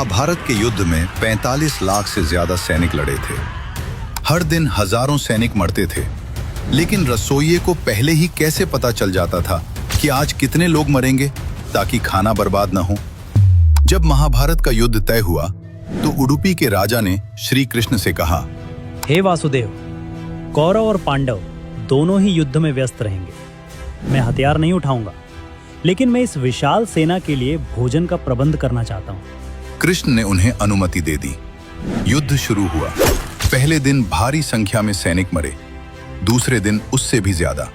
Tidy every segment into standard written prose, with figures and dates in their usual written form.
महाभारत के युद्ध में 45 लाख से ज्यादा सैनिक लड़े थे। हर दिन हजारों सैनिक मरते थे, लेकिन रसोइये को पहले ही कैसे पता चल जाता था कि आज कितने लोग मरेंगे ताकि खाना बर्बाद न हो। जब महाभारत का युद्ध तय हुआ तो उडुपी के राजा ने श्री कृष्ण से कहा, हे वासुदेव, कौरव और पांडव दोनों ही युद्ध में व्यस्त रहेंगे। मैं हथियार नहीं उठाऊंगा, लेकिन मैं इस विशाल सेना के लिए भोजन का प्रबंध करना चाहता हूँ। कृष्ण ने उन्हें अनुमति दे दी। युद्ध शुरू हुआ। पहले दिन भारी संख्या में सैनिक मरे, दूसरे दिन उससे भी ज्यादा।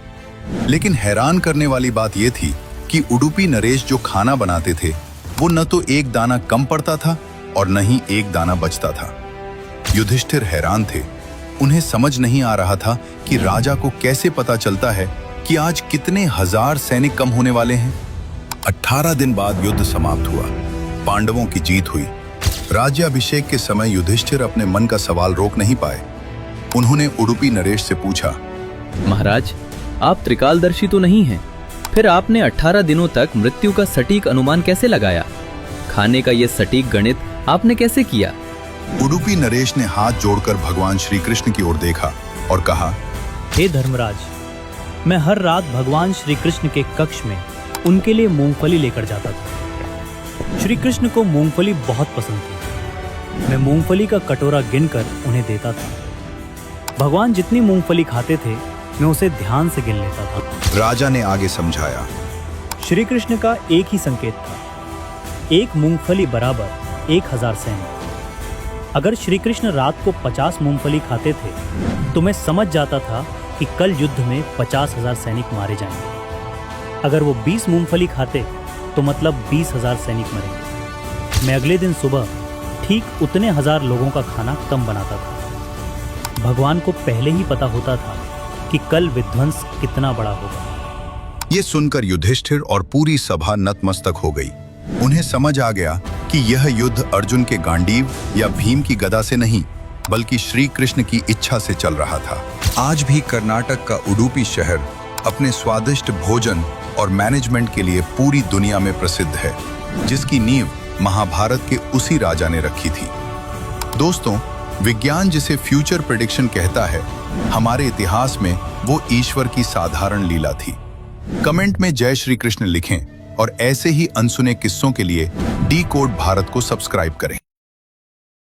लेकिन हैरान करने वाली बात यह थी कि उडुपी नरेश जो खाना बनाते थे वो न तो एक दाना कम पड़ता था और न ही एक दाना बचता था। युधिष्ठिर हैरान थे। उन्हें समझ नहीं आ रहा था कि राजा को कैसे पता चलता है कि आज कितने हजार सैनिक कम होने वाले हैं। 18 दिन बाद युद्ध समाप्त हुआ। पांडवों की जीत हुई। राज्याभिषेक के समय युधिष्ठिर अपने मन का सवाल रोक नहीं पाए। उन्होंने उडुपी नरेश से पूछा, महाराज, आप त्रिकालदर्शी तो नहीं हैं, फिर आपने 18 दिनों तक मृत्यु का सटीक अनुमान कैसे लगाया? खाने का यह सटीक गणित आपने कैसे किया? उडुपी नरेश ने हाथ जोड़कर भगवान श्री कृष्ण की ओर देखा और कहा, हे धर्मराज, मैं हर रात भगवान श्री कृष्ण के कक्ष में उनके लिए मूंगफली लेकर जाता था। श्री कृष्ण को मूंगफली बहुत पसंद थी। मैं मूंगफली का कटोरा गिनकर उन्हें देता था। भगवान जितनी मूंगफली खाते थे मैं उसे ध्यान से गिन लेता था। राजा ने आगे समझाया, श्री कृष्ण का एक ही संकेत था, एक मूंगफली बराबर 1000 सैनिक। अगर श्री कृष्ण रात को 50 मूंगफली खाते थे तो मैं समझ जाता था कि कल युद्ध में 50,000 सैनिक मारे जाएंगे। अगर वो 20 मूंगफली खाते तो मतलब 20,000 सैनिक मरेंगे। मैं अगले दिन सुबह ठीक उतने हजार लोगों का खाना कम बनाता था। भगवान को पहले ही पता होता था कि कल विध्वंस कितना बड़ा होगा। ये सुनकर युधिष्ठिर और पूरी सभा नतमस्तक हो गई। उन्हें समझ आ गया कि यह युद्ध अर्जुन के गांडीव या भीम की गदा से नहीं, बल्कि श्री कृष्ण की इच्छा से चल रहा था। आज भी कर्नाटक का उडुपी शहर अपने स्वादिष्ट भोजन और मैनेजमेंट के लिए पूरी दुनिया में प्रसिद्ध है, जिसकी नींव महाभारत के उसी राजा ने रखी थी। दोस्तों, विज्ञान जिसे फ्यूचर प्रेडिक्शन कहता है, हमारे इतिहास में वो ईश्वर की साधारण लीला थी। कमेंट में जय श्री कृष्ण लिखें और ऐसे ही अनसुने किस्सों के लिए डी कोड भारत को सब्सक्राइब करें।